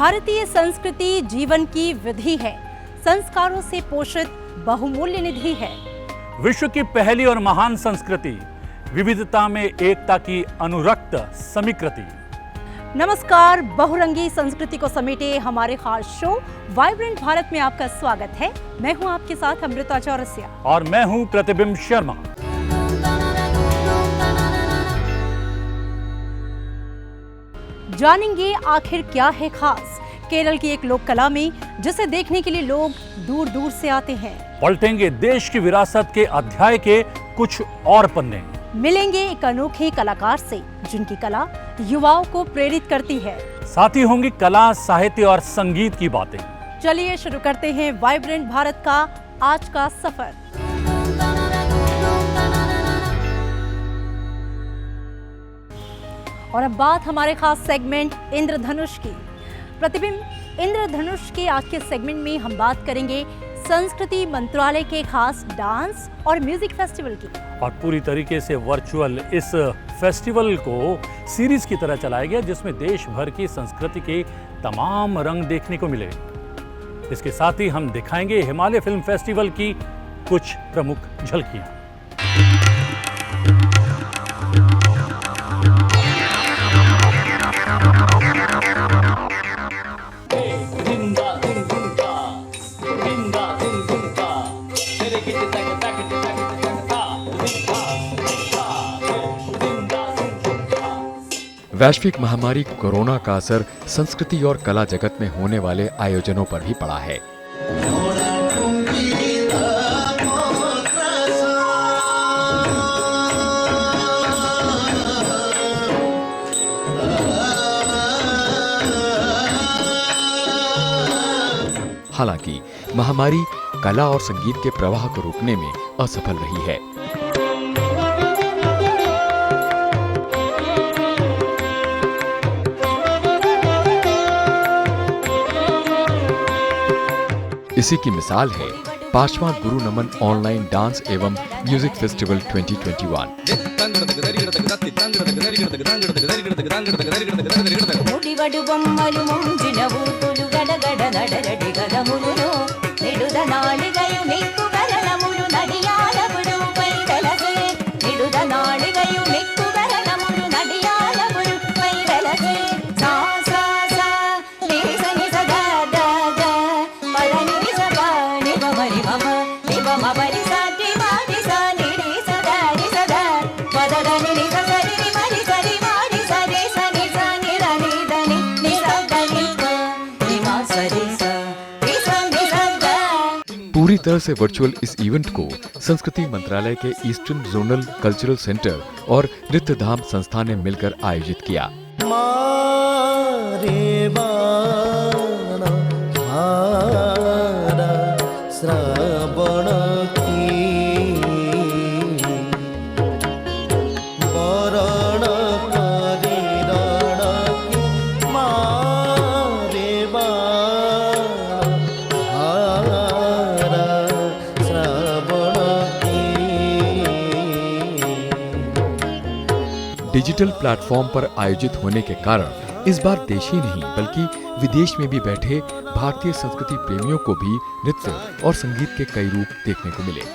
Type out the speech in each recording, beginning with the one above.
भारतीय संस्कृति जीवन की विधि है, संस्कारों से पोषित बहुमूल्य निधि है। विश्व की पहली और महान संस्कृति, विविधता में एकता की अनुरक्त समीकृति। नमस्कार, बहुरंगी संस्कृति को समेटे हमारे खास शो वाइब्रेंट भारत में आपका स्वागत है। मैं हूं आपके साथ अमृता चौरसिया और मैं हूं प्रतिबिंब शर्मा। जानेंगे आखिर क्या है खास केरल की एक लोक कला में, जिसे देखने के लिए लोग दूर दूर से आते हैं। पलटेंगे देश की विरासत के अध्याय के कुछ और पन्ने। मिलेंगे एक अनोखे कलाकार से, जिनकी कला युवाओं को प्रेरित करती है। साथ ही होंगी कला, साहित्य और संगीत की बातें। चलिए शुरू करते हैं वाइब्रेंट भारत का आज का सफर। और अब बात हमारे खास सेगमेंट इंद्रधनुष की। प्रतिबिंब, इंद्रधनुष के आज के सेगमेंट में हम बात करेंगे संस्कृति मंत्रालय के खास डांस और म्यूजिक फेस्टिवल की। और पूरी तरीके से वर्चुअल इस फेस्टिवल को सीरीज की तरह चलाया गया, जिसमें देश भर की संस्कृति के तमाम रंग देखने को मिले। इसके साथ ही हम दिखाएंगे हिमालय फिल्म फेस्टिवल की कुछ प्रमुख झलकियां। वैश्विक महामारी कोरोना का असर संस्कृति और कला जगत में होने वाले आयोजनों पर भी पड़ा है। हालांकि महामारी कला और संगीत के प्रवाह को रोकने में असफल रही है। इसी की मिसाल है पांचवां गुरु नमन ऑनलाइन डांस एवं म्यूजिक फेस्टिवल 2021। पूरी तरह से वर्चुअल इस इवेंट को संस्कृति मंत्रालय के ईस्टर्न जोनल कल्चरल सेंटर और नृत्य धाम संस्थान ने मिलकर आयोजित किया। डिजिटल प्लेटफॉर्म पर आयोजित होने के कारण इस बार देश ही नहीं बल्कि विदेश में भी बैठे भारतीय संस्कृति प्रेमियों को भी नृत्य और संगीत के कई रूप देखने को मिले।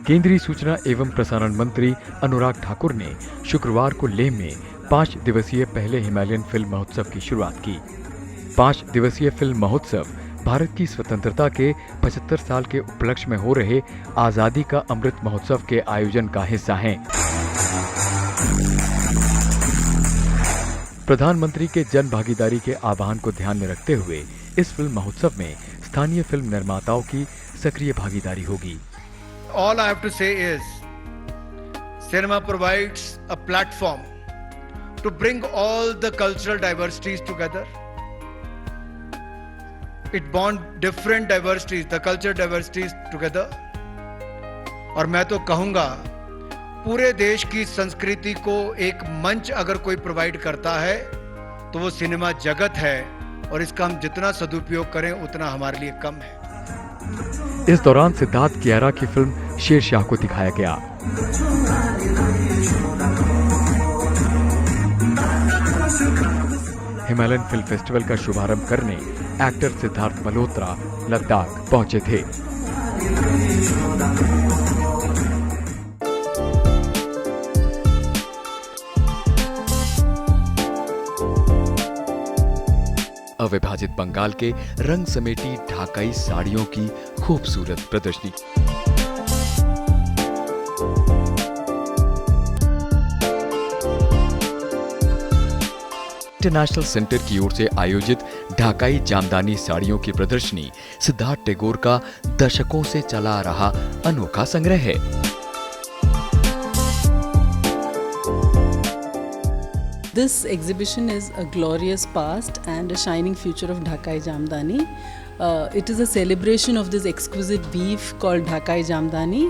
केंद्रीय सूचना एवं प्रसारण मंत्री अनुराग ठाकुर ने शुक्रवार को लेह में 5 दिवसीय पहले हिमालयन फिल्म महोत्सव की शुरुआत की। 5 दिवसीय फिल्म महोत्सव भारत की स्वतंत्रता के 75 साल के उपलक्ष्य में हो रहे आजादी का अमृत महोत्सव के आयोजन का हिस्सा हैं। प्रधानमंत्री के जन भागीदारी के आह्वान को ध्यान में रखते हुए इस फिल्म महोत्सव में स्थानीय फिल्म निर्माताओं की सक्रिय भागीदारी होगी। All I have to say is, cinema provides a platform to bring all the cultural diversities together. It bonds different diversities, the cultural diversities together. और मैं तो कहूँगा पूरे देश की संस्कृति को एक मंच अगर कोई प्रोवाइड करता है तो वो सिनेमा जगत है, और इसका हम जितना सदुपयोग करें उतना हमारे लिए कम है। इस दौरान सिद्धार्थ कियारा की फिल्म शेरशाह को दिखाया गया। हिमालयन फिल्म फेस्टिवल का शुभारंभ करने एक्टर सिद्धार्थ मल्होत्रा लद्दाख पहुंचे थे। अविभाजित बंगाल के रंग समेटी ढाकाई साड़ियों की खूबसूरत प्रदर्शनी। इंटरनेशनल सेंटर की ओर से आयोजित ढाकाई जामदानी साड़ियों की प्रदर्शनी सिद्धार्थ टैगोर का दशकों से चला आ रहा अनोखा संग्रह है। This exhibition is a glorious past and a shining future of Dhakai Jamdani. It is a celebration of this exquisite weave called Dhakai Jamdani,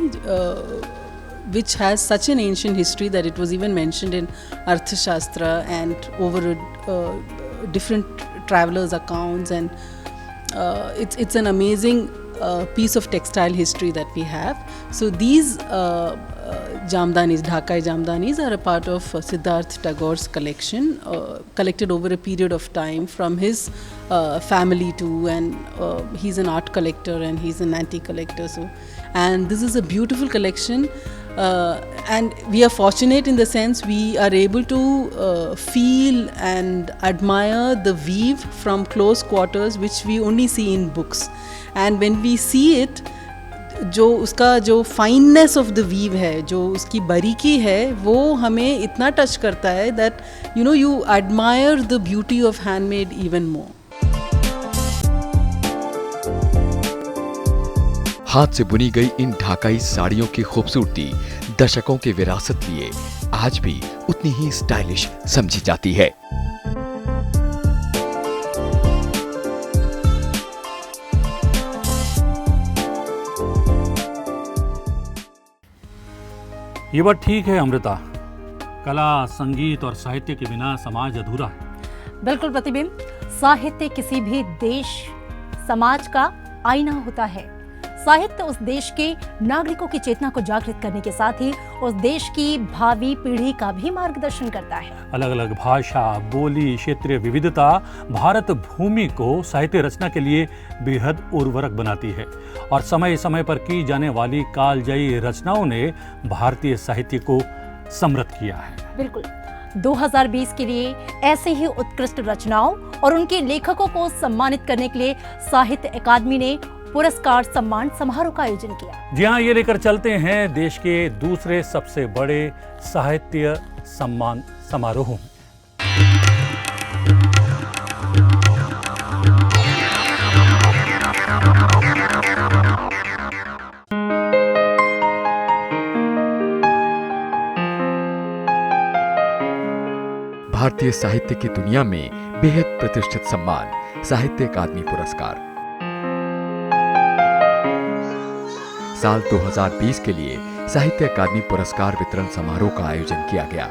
which has such an ancient history that it was even mentioned in Arthashastra and over different travelers' accounts, and it's an amazing piece of textile history that we have. So these Jamdanis, Dhakai Jamdanis, are a part of Siddharth Tagore's collection, collected over a period of time from his family too, and he's an art collector and he's an antique collector. So, and this is a beautiful collection, and we are fortunate in the sense we are able to feel and admire the weave from close quarters, which we only see in books. And when we see it, जो उसका जो fineness of the weave है, जो उसकी बारीकी है, वो हमें इतना टच करता है that you know you admire the beauty of handmade even more. हाथ से बुनी गई इन ढाकाई साड़ियों की खूबसूरती दशकों की विरासत लिए आज भी उतनी ही स्टाइलिश समझी जाती है। ये बात ठीक है अमृता, कला, संगीत और साहित्य के बिना समाज अधूरा है। बिल्कुल प्रतिबिंब, साहित्य किसी भी देश समाज का आईना होता है। साहित्य उस देश के नागरिकों की चेतना को जागृत करने के साथ ही उस देश की भावी पीढ़ी का भी मार्गदर्शन करता है। अलग अलग भाषा, बोली, क्षेत्रीय विविधता भारत भूमि को साहित्य रचना के लिए बेहद उर्वरक बनाती है, और समय समय पर की जाने वाली कालजयी रचनाओं ने भारतीय साहित्य को समृद्ध किया है। बिल्कुल, 2020 के लिए ऐसे ही उत्कृष्ट रचनाओं और उनके लेखकों को सम्मानित करने के लिए साहित्य अकादमी ने पुरस्कार सम्मान समारोह का आयोजन किया। जी हाँ, ये लेकर चलते हैं देश के दूसरे सबसे बड़े साहित्य सम्मान समारोह। भारतीय साहित्य की दुनिया में बेहद प्रतिष्ठित सम्मान साहित्य अकादमी पुरस्कार। साल 2020 के लिए साहित्य अकादमी पुरस्कार वितरण समारोह का आयोजन किया गया।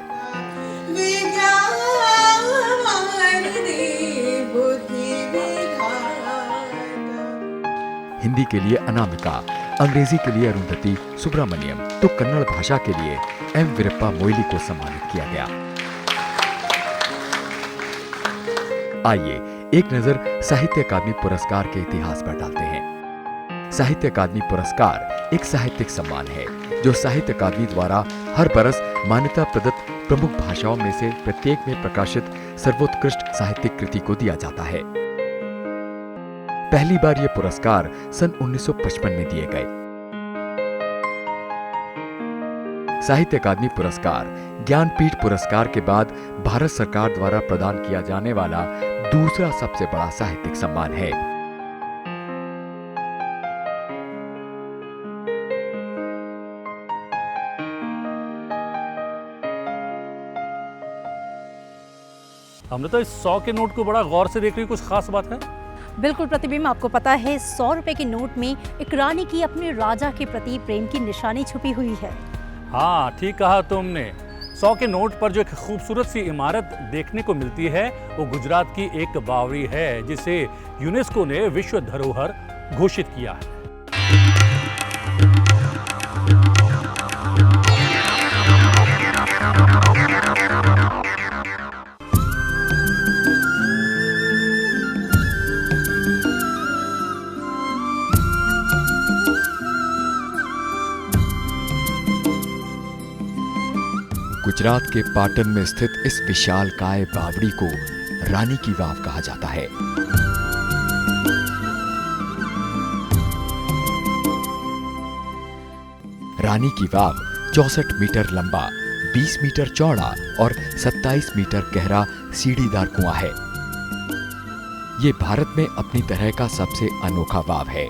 हिंदी के लिए अनामिका, अंग्रेजी के लिए अरुंधति सुब्रमण्यम तो कन्नड़ भाषा के लिए एम वीरप्पा मोइली को सम्मानित किया गया। आइए एक नजर साहित्य अकादमी पुरस्कार के इतिहास पर डालते हैं। साहित्य अकादमी पुरस्कार एक साहित्यिक सम्मान है जो साहित्य अकादमी द्वारा हर बरस मान्यता प्रदत्त प्रमुख भाषाओं में से प्रत्येक में प्रकाशित सर्वोत्कृष्ट साहित्यिक कृति को दिया जाता है। पहली बार ये पुरस्कार सन 1955 में दिए गए। साहित्य अकादमी पुरस्कार ज्ञानपीठ पुरस्कार के बाद भारत सरकार द्वारा प्रदान किया जाने वाला दूसरा सबसे बड़ा साहित्यिक सम्मान है। अमृता, इस 100 के नोट को बड़ा गौर से देख रही, कुछ खास बात है? बिल्कुल प्रतिबिंब, आपको पता है 100 रुपए के नोट में एक रानी की अपने राजा के प्रति प्रेम की निशानी छुपी हुई है। हाँ, ठीक कहा तुमने। 100 के नोट पर जो एक खूबसूरत सी इमारत देखने को मिलती है वो गुजरात की एक बावड़ी है जिसे यूनेस्को ने विश्व धरोहर घोषित किया है। गुजरात के पाटन में स्थित इस विशालकाय बावड़ी को रानी की वाव कहा जाता है। रानी की वाव 64 मीटर लंबा, 20 मीटर चौड़ा और 27 मीटर गहरा सीढ़ीदार कुआं है। ये भारत में अपनी तरह का सबसे अनोखा वाव है।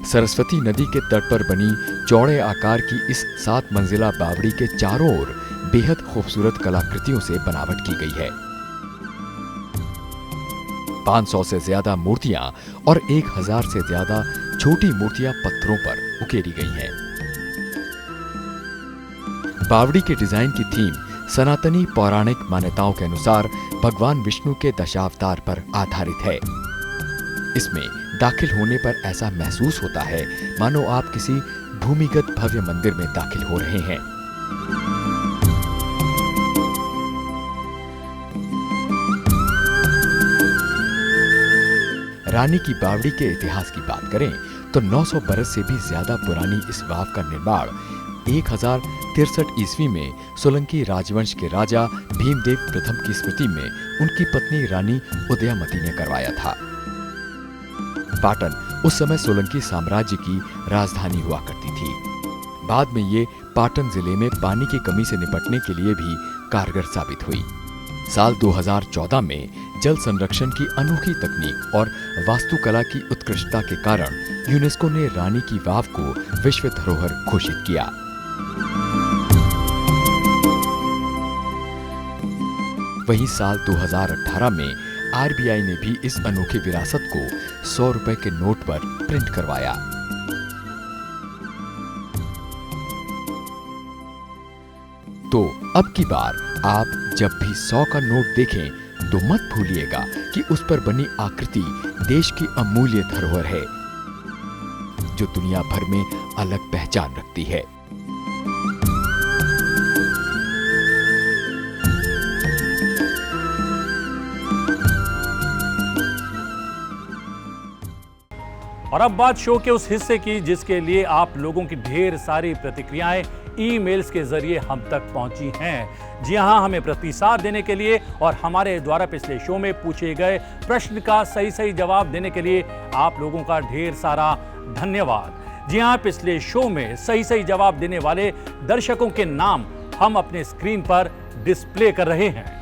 सरस्वती नदी के तट पर बनी चौड़े आकार की इस 7 मंजिला बावड़ी के चारों ओर बेहद खूबसूरत कलाकृतियों से बनावट की गई है। 500 से ज्यादा मूर्तियां और 1000 से ज्यादा छोटी मूर्तियां पत्थरों पर उकेरी गई हैं। बावड़ी के डिजाइन की थीम सनातनी पौराणिक मान्यताओं के अनुसार भगवान विष्णु के दशावतार पर आधारित है। इसमें दाखिल होने पर ऐसा महसूस होता है मानो आप किसी भूमिगत भव्य मंदिर में दाखिल हो रहे हैं। रानी की बावड़ी के इतिहास की बात करें तो 900 बरस से भी ज्यादा पुरानी इस वाव का निर्माण 1063 ईस्वी में सोलंकी राजवंश के राजा भीमदेव प्रथम की स्मृति में उनकी पत्नी रानी उदयमती ने करवाया था। पाटन उस समय सोलंकी साम्राज्य की राजधानी हुआ करती थी। बाद में ये पाटन जिले में पानी की कमी से निपटने के लिए भी कारगर साबित हुई। साल 2014 में जल संरक्षण की अनोखी तकनीक और वास्तुकला की उत्कृष्टता के कारण यूनेस्को ने रानी की वाव को विश्व धरोहर घोषित किया। वहीं साल 2018 में आरबीआई ने भी इस अनोखी विरासत को 100 रुपए के नोट पर प्रिंट करवाया। तो अब की बार आप जब भी 100 का नोट देखें तो मत भूलिएगा कि उस पर बनी आकृति देश की अमूल्य धरोहर है जो दुनिया भर में अलग पहचान रखती है। और अब बात शो के उस हिस्से की जिसके लिए आप लोगों की ढेर सारी प्रतिक्रियाएं ईमेल्स के जरिए हम तक पहुंची हैं। जी हां, हमें प्रतिसाद देने के लिए और हमारे द्वारा पिछले शो में पूछे गए प्रश्न का सही जवाब देने के लिए आप लोगों का ढेर सारा धन्यवाद। जी हां, पिछले शो में सही जवाब देने वाले दर्शकों के नाम हम अपने स्क्रीन पर डिस्प्ले कर रहे हैं।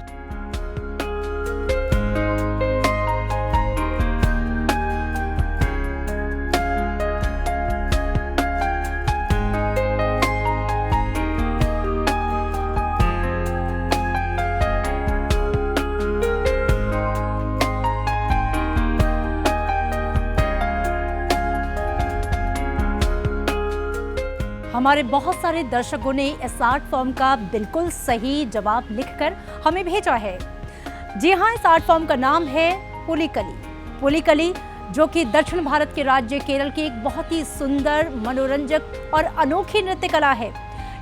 हमारे बहुत सारे दर्शकों ने इस आर्ट फॉर्म का बिल्कुल सही जवाब लिखकर हमें भेजा है। जी हाँ, इस आर्ट फॉर्म का नाम है पुलिकली। पुलिकली जो कि दक्षिण भारत के राज्य केरल की एक बहुत ही सुंदर, मनोरंजक और अनोखी नृत्य कला है।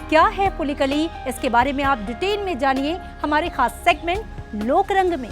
क्या है पुलिकली, इसके बारे में आप डिटेल में जानिए हमारे खास सेगमेंट लोकरंग में।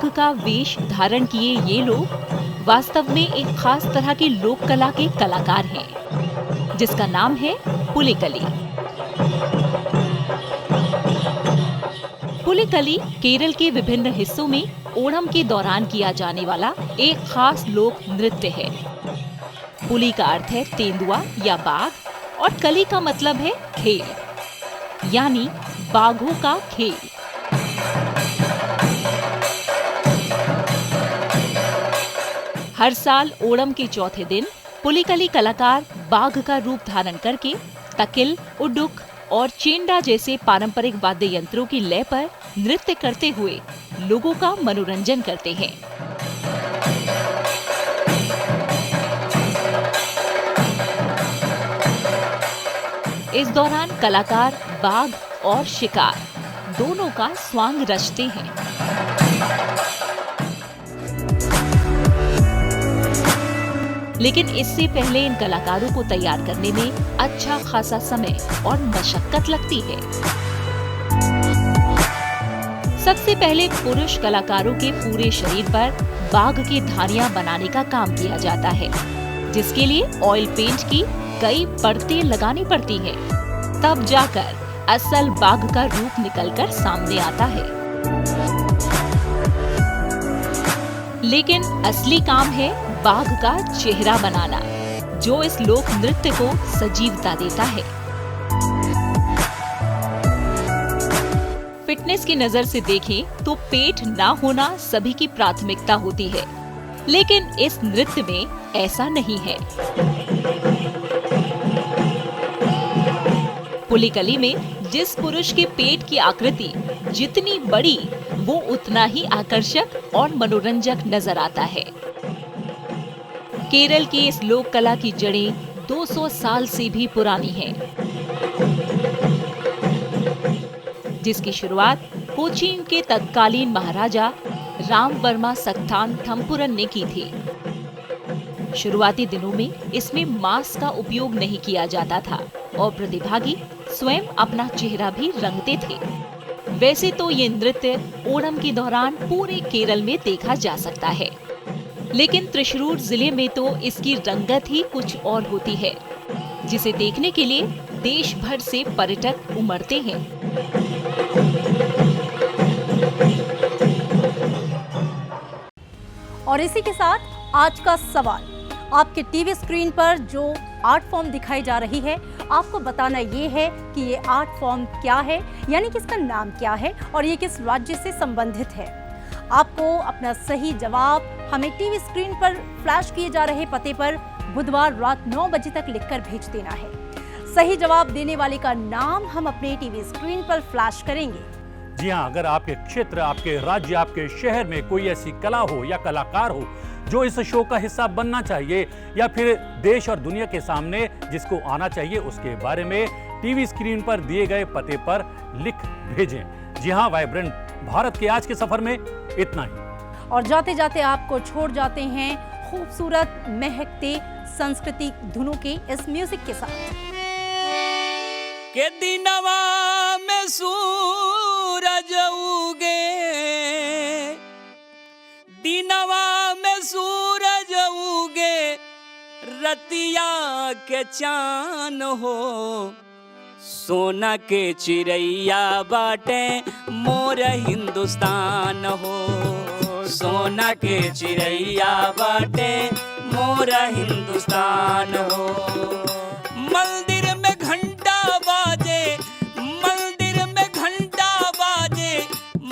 बाघ का वेश धारण किए ये लोग वास्तव में एक खास तरह की लोक कला के कलाकार हैं, जिसका नाम है पुलिकली। पुलिकली केरल के विभिन्न हिस्सों में ओणम के दौरान किया जाने वाला एक खास लोक नृत्य है। पुली का अर्थ है तेंदुआ या बाघ और कली का मतलब है खेल, यानी बाघों का खेल। हर साल ओणम के चौथे दिन पुलिकली कलाकार बाघ का रूप धारण करके तकिल, उडुक और चेंडा जैसे पारंपरिक वाद्य यंत्रों की लय पर नृत्य करते हुए लोगों का मनोरंजन करते हैं। इस दौरान कलाकार बाघ और शिकार दोनों का स्वांग रचते हैं। लेकिन इससे पहले इन कलाकारों को तैयार करने में अच्छा खासा समय और मशक्कत लगती है। सबसे पहले पुरुष कलाकारों के पूरे शरीर पर बाघ की धारियां बनाने का काम किया जाता है, जिसके लिए ऑयल पेंट की कई परतें लगानी पड़ती हैं। तब जाकर असल बाघ का रूप निकलकर सामने आता है। लेकिन असली काम है बाघ का चेहरा बनाना, जो इस लोक नृत्य को सजीवता देता है। फिटनेस की नजर से देखें तो पेट ना होना सभी की प्राथमिकता होती है, लेकिन इस नृत्य में ऐसा नहीं है। पुलिकली में जिस पुरुष के पेट की आकृति जितनी बड़ी, वो उतना ही आकर्षक और मनोरंजक नजर आता है। केरल की इस लोक कला की जड़ें 200 साल से भी पुरानी हैं, जिसकी शुरुआत कोचीन के तत्कालीन महाराजा राम वर्मा सक्थान थम्पुरन ने की थी। शुरुआती दिनों में इसमें मांस का उपयोग नहीं किया जाता था और प्रतिभागी स्वयं अपना चेहरा भी रंगते थे। वैसे तो ये नृत्य ओणम के दौरान पूरे केरल में देखा जा सकता है, लेकिन त्रिशूर जिले में तो इसकी रंगत ही कुछ और होती है, जिसे देखने के लिए देश भर से पर्यटक उमड़ते हैं। और इसी के साथ आज का सवाल, आपके टीवी स्क्रीन पर जो आर्ट फॉर्म दिखाई जा रही है, आपको बताना ये है कि ये आर्ट फॉर्म क्या है, यानी कि इसका नाम क्या है और ये किस राज्य से संबंधित है। आपको अपना सही जवाब हमें टीवी स्क्रीन पर फ्लैश किए जा रहे पते पर बुधवार रात 9 बजे तक लिखकर भेज देना है। सही जवाब देने वाले का नाम हम अपने टीवी स्क्रीन पर फ्लैश करेंगे। जी हाँ, अगर आपके क्षेत्र, आपके राज्य, आपके शहर में कोई ऐसी कला हो या कलाकार हो जो इस शो का हिस्सा बनना चाहिए या फिर देश और दुनिया के सामने जिसको आना चाहिए, उसके बारे में टीवी स्क्रीन पर दिए गए पते पर लिख भेजें। जी हाँ, वाइब्रेंट भारत के आज के सफर में इतना ही। और जाते जाते आपको छोड़ जाते हैं खूबसूरत महकते सांस्कृतिक धुनों के इस म्यूजिक के साथ। के दिनवा में सूरज उगे, दिनवा में सूरज उगे, रतिया के चान हो, सोना के चिड़ैया बाटे मोर हिंदुस्तान हो, सोना के चिड़ैया बाटे मोर हिंदुस्तान हो। मंदिर में घंटा बाजे, मंदिर में घंटा बाजे,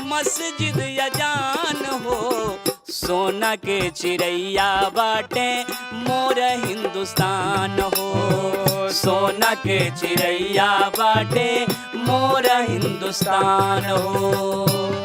मस्जिद अजान हो, सोना के चिड़ैया बाटे मोर हिंदुस्तान हो, सोना के चिड़ैया बाटे मोर हिंदुस्तान हो।